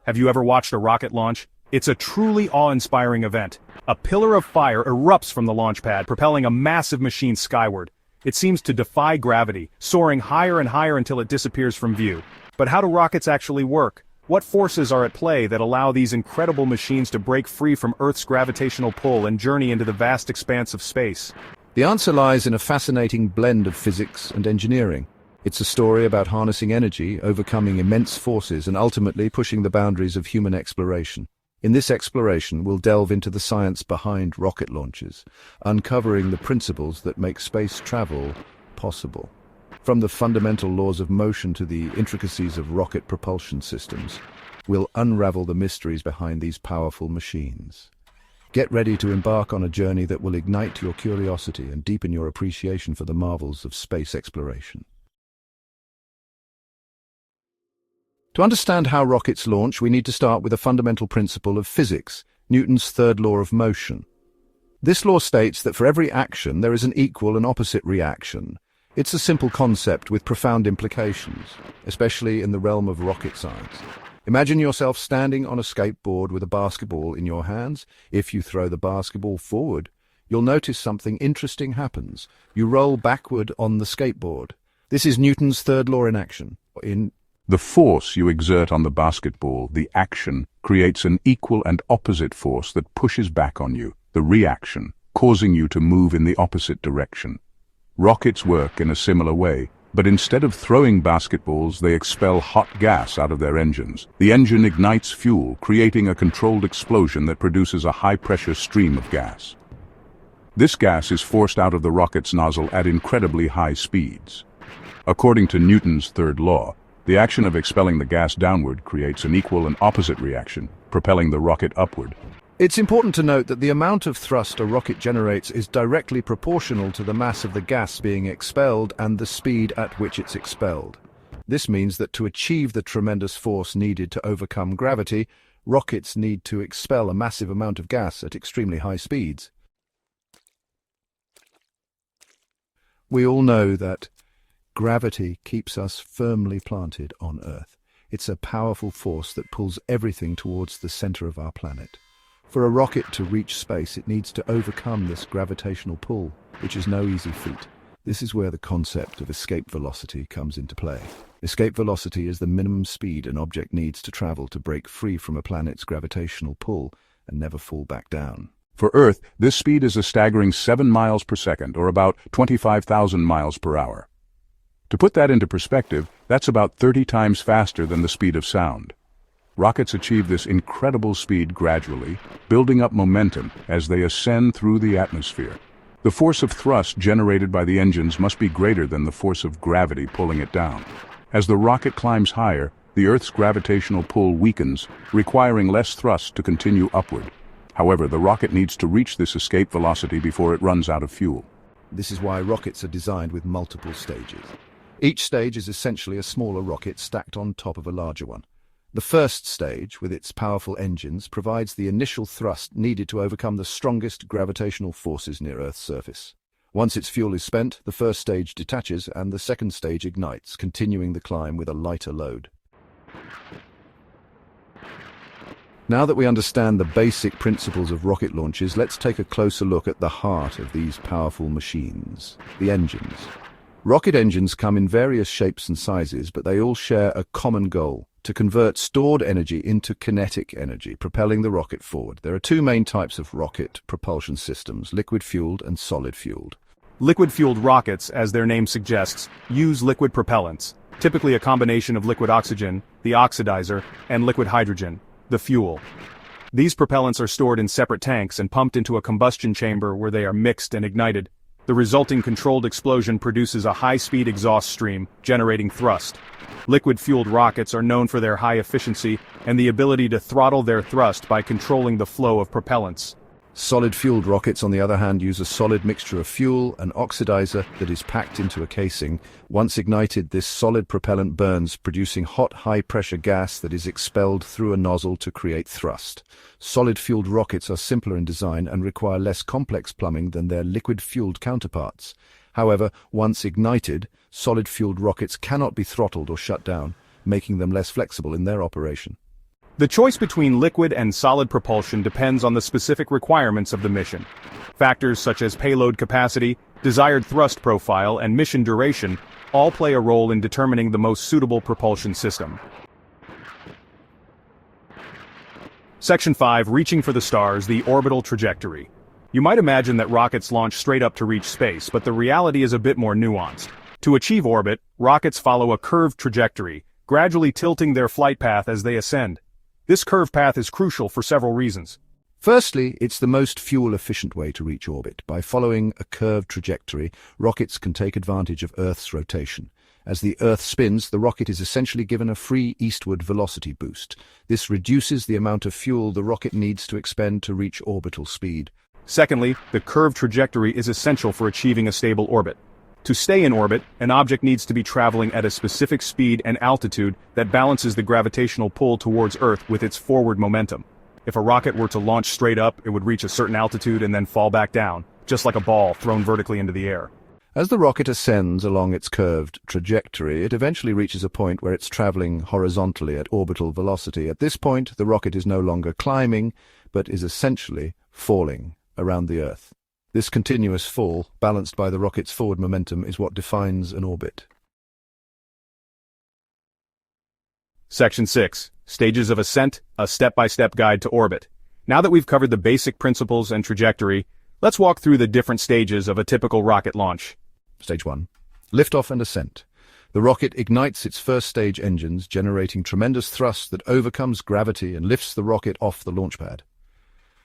Have you ever watched a rocket launch? It's a truly awe-inspiring event. A pillar of fire erupts from the launch pad, propelling a massive machine skyward. It seems to defy gravity, soaring higher and higher until it disappears from view. But how do rockets actually work? What forces are at play that allow these incredible machines to break free from Earth's gravitational pull and journey into the vast expanse of space? The answer lies in a fascinating blend of physics and engineering. It's a story about harnessing energy, overcoming immense forces, and ultimately pushing the boundaries of human exploration. In this exploration, we'll delve into the science behind rocket launches, uncovering the principles that make space travel possible. From the fundamental laws of motion to the intricacies of rocket propulsion systems, we'll unravel the mysteries behind these powerful machines. Get ready to embark on a journey that will ignite your curiosity and deepen your appreciation for the marvels of space exploration. To understand how rockets launch, we need to start with a fundamental principle of physics, Newton's third law of motion. This law states that for every action there is an equal and opposite reaction. It's a simple concept with profound implications, especially in the realm of rocket science. Imagine yourself standing on a skateboard with a basketball in your hands. If you throw the basketball forward, you'll notice something interesting happens. You roll backward on the skateboard. This is Newton's third law in action. The force you exert on the basketball, the action, creates an equal and opposite force that pushes back on you, the reaction, causing you to move in the opposite direction. Rockets work in a similar way, but instead of throwing basketballs, they expel hot gas out of their engines. The engine ignites fuel, creating a controlled explosion that produces a high-pressure stream of gas. This gas is forced out of the rocket's nozzle at incredibly high speeds. According to Newton's third law, the action of expelling the gas downward creates an equal and opposite reaction, propelling the rocket upward. It's important to note that the amount of thrust a rocket generates is directly proportional to the mass of the gas being expelled and the speed at which it's expelled. This means that to achieve the tremendous force needed to overcome gravity, rockets need to expel a massive amount of gas at extremely high speeds. We all know that gravity keeps us firmly planted on Earth. It's a powerful force that pulls everything towards the center of our planet. For a rocket to reach space, it needs to overcome this gravitational pull, which is no easy feat. This is where the concept of escape velocity comes into play. Escape velocity is the minimum speed an object needs to travel to break free from a planet's gravitational pull and never fall back down. For Earth, this speed is a staggering 7 miles per second, or about 25,000 miles per hour. To put that into perspective, that's about 30 times faster than the speed of sound. Rockets achieve this incredible speed gradually, building up momentum as they ascend through the atmosphere. The force of thrust generated by the engines must be greater than the force of gravity pulling it down. As the rocket climbs higher, the Earth's gravitational pull weakens, requiring less thrust to continue upward. However, the rocket needs to reach this escape velocity before it runs out of fuel. This is why rockets are designed with multiple stages. Each stage is essentially a smaller rocket stacked on top of a larger one. The first stage, with its powerful engines, provides the initial thrust needed to overcome the strongest gravitational forces near Earth's surface. Once its fuel is spent, the first stage detaches and the second stage ignites, continuing the climb with a lighter load. Now that we understand the basic principles of rocket launches, let's take a closer look at the heart of these powerful machines, the engines. Rocket engines come in various shapes and sizes, but they all share a common goal: to convert stored energy into kinetic energy, propelling the rocket forward. There are two main types of rocket propulsion systems: liquid-fueled and solid-fueled. Liquid-fueled rockets, as their name suggests, use liquid propellants, typically a combination of liquid oxygen, the oxidizer, and liquid hydrogen, the fuel. These propellants are stored in separate tanks and pumped into a combustion chamber where they are mixed and ignited. The resulting controlled explosion produces a high-speed exhaust stream, generating thrust. Liquid-fueled rockets are known for their high efficiency and the ability to throttle their thrust by controlling the flow of propellants. Solid-fueled rockets, on the other hand, use a solid mixture of fuel and oxidizer that is packed into a casing. Once ignited, this solid propellant burns, producing hot, high-pressure gas that is expelled through a nozzle to create thrust. Solid-fueled rockets are simpler in design and require less complex plumbing than their liquid-fueled counterparts. However, once ignited, solid-fueled rockets cannot be throttled or shut down, making them less flexible in their operation. The choice between liquid and solid propulsion depends on the specific requirements of the mission. Factors such as payload capacity, desired thrust profile, and mission duration all play a role in determining the most suitable propulsion system. Section 5. Reaching for the stars, the orbital trajectory. You might imagine that rockets launch straight up to reach space, but the reality is a bit more nuanced. To achieve orbit, rockets follow a curved trajectory, gradually tilting their flight path as they ascend. This curved path is crucial for several reasons. Firstly, it's the most fuel-efficient way to reach orbit. By following a curved trajectory, rockets can take advantage of Earth's rotation. As the Earth spins, the rocket is essentially given a free eastward velocity boost. This reduces the amount of fuel the rocket needs to expend to reach orbital speed. Secondly, the curved trajectory is essential for achieving a stable orbit. To stay in orbit, an object needs to be traveling at a specific speed and altitude that balances the gravitational pull towards Earth with its forward momentum. If a rocket were to launch straight up, it would reach a certain altitude and then fall back down, just like a ball thrown vertically into the air. As the rocket ascends along its curved trajectory, it eventually reaches a point where it's traveling horizontally at orbital velocity. At this point, the rocket is no longer climbing, but is essentially falling around the Earth. This continuous fall, balanced by the rocket's forward momentum, is what defines an orbit. Section 6. Stages of Ascent, a step-by-step guide to orbit. Now that we've covered the basic principles and trajectory, let's walk through the different stages of a typical rocket launch. Stage 1. Liftoff and ascent. The rocket ignites its first stage engines, generating tremendous thrust that overcomes gravity and lifts the rocket off the launch pad.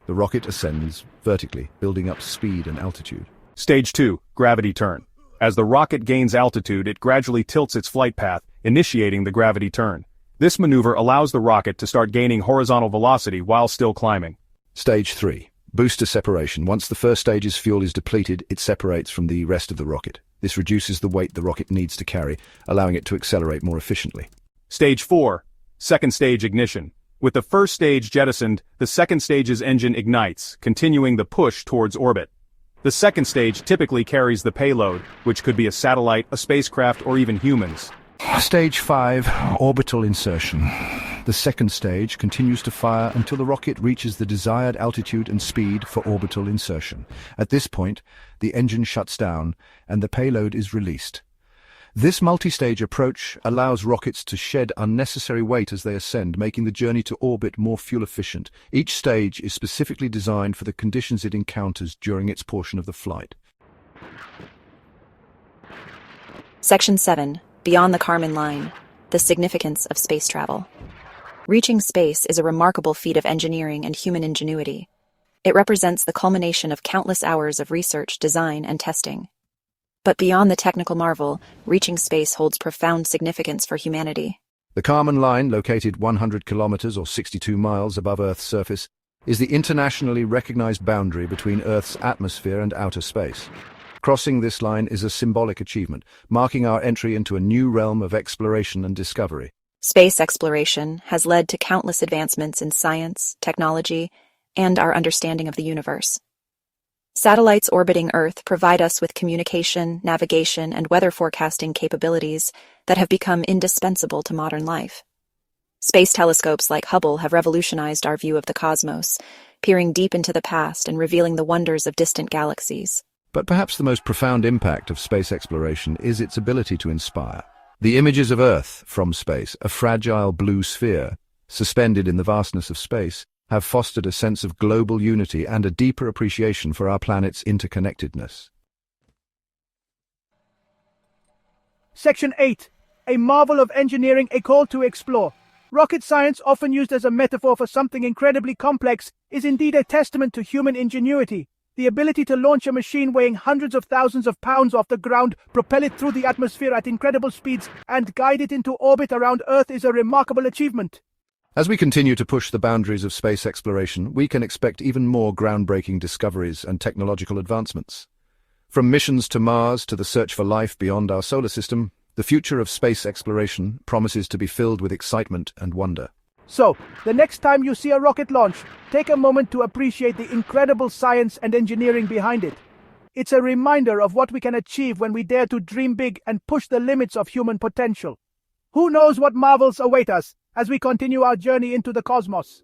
The rocket ascends vertically, building up speed and altitude. Stage 2. Gravity turn. As the rocket gains altitude, it gradually tilts its flight path, initiating the gravity turn. This maneuver allows the rocket to start gaining horizontal velocity while still climbing. Stage 3. Booster separation. Once the first stage's fuel is depleted, it separates from the rest of the rocket. This reduces the weight the rocket needs to carry, allowing it to accelerate more efficiently. Stage 4. Second stage ignition. With the first stage jettisoned, the second stage's engine ignites, continuing the push towards orbit. The second stage typically carries the payload, which could be a satellite, a spacecraft, or even humans. Stage 5. Orbital insertion. The second stage continues to fire until the rocket reaches the desired altitude and speed for orbital insertion. At this point, the engine shuts down and the payload is released. This multi-stage approach allows rockets to shed unnecessary weight as they ascend, making the journey to orbit more fuel-efficient. Each stage is specifically designed for the conditions it encounters during its portion of the flight. Section 7. Beyond the Kármán line. The significance of space travel. Reaching space is a remarkable feat of engineering and human ingenuity. It represents the culmination of countless hours of research, design, and testing. But beyond the technical marvel, reaching space holds profound significance for humanity. The Kármán line, located 100 kilometers or 62 miles above Earth's surface, is the internationally recognized boundary between Earth's atmosphere and outer space. Crossing this line is a symbolic achievement, marking our entry into a new realm of exploration and discovery. Space exploration has led to countless advancements in science, technology, and our understanding of the universe. Satellites orbiting Earth provide us with communication, navigation, and weather forecasting capabilities that have become indispensable to modern life. Space telescopes like Hubble have revolutionized our view of the cosmos, peering deep into the past and revealing the wonders of distant galaxies. But perhaps the most profound impact of space exploration is its ability to inspire. The images of Earth from space, a fragile blue sphere, suspended in the vastness of space, have fostered a sense of global unity and a deeper appreciation for our planet's interconnectedness. Section 8. A marvel of engineering, a call to explore. Rocket science, often used as a metaphor for something incredibly complex, is indeed a testament to human ingenuity. The ability to launch a machine weighing hundreds of thousands of pounds off the ground, propel it through the atmosphere at incredible speeds, and guide it into orbit around Earth is a remarkable achievement. As we continue to push the boundaries of space exploration, we can expect even more groundbreaking discoveries and technological advancements. From missions to Mars to the search for life beyond our solar system, the future of space exploration promises to be filled with excitement and wonder. So, the next time you see a rocket launch, take a moment to appreciate the incredible science and engineering behind it. It's a reminder of what we can achieve when we dare to dream big and push the limits of human potential. Who knows what marvels await us, as we continue our journey into the cosmos.